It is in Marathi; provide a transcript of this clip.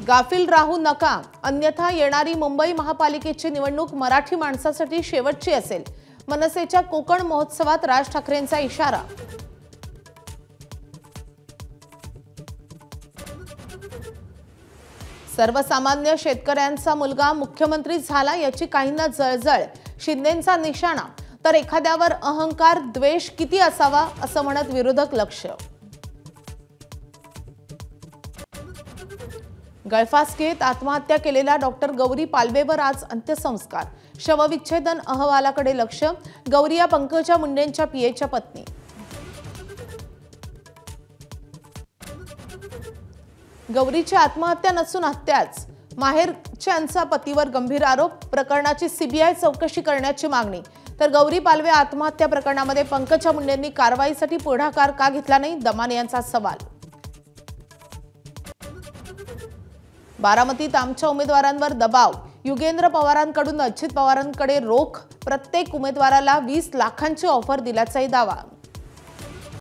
गाफील राहू नका, अन्यथा येणारी मुंबई महापालिकेची निवडणूक मराठी माणसासाठी शेवटची असेल. मनसेच्या कोकण महोत्सवात राज ठाकरेंचा इशारा. सर्वसामान्य शेतकऱ्यांचा मुलगा मुख्यमंत्री झाला याची काहींना जळजळ, शिंदेंचा निशाणा, तर एखाद्यावर अहंकार द्वेष किती असावा असं म्हणत विरोधक लक्ष. गळफास घेत आत्महत्या केलेल्या डॉक्टर गौरी पालवेवर आज अंत्यसंस्कार. शवविच्छेदन अहवालाकडे लक्ष. गौरी या पंकजा मुंडेंच्या पीएच्या पत्नी. गौरीची आत्महत्या नसून हत्याच, माहेरच्यांचा पतीवर गंभीर आरोप. प्रकरणाची सीबीआय चौकशी करण्याची मागणी. तर गौरी पालवे आत्महत्या प्रकरणामध्ये पंकजा मुंडेंनी कारवाईसाठी पुढाकार का घेतला नाही, दमाने यांचा सवाल. बारामतीत आमच्या उमेदवारांवर दबाव. युगेंद्र पवारांकडून अजित पवारांकडे रोख. प्रत्येक उमेदवाराला 20 लाखांची ऑफर दिल्याचाही दावा.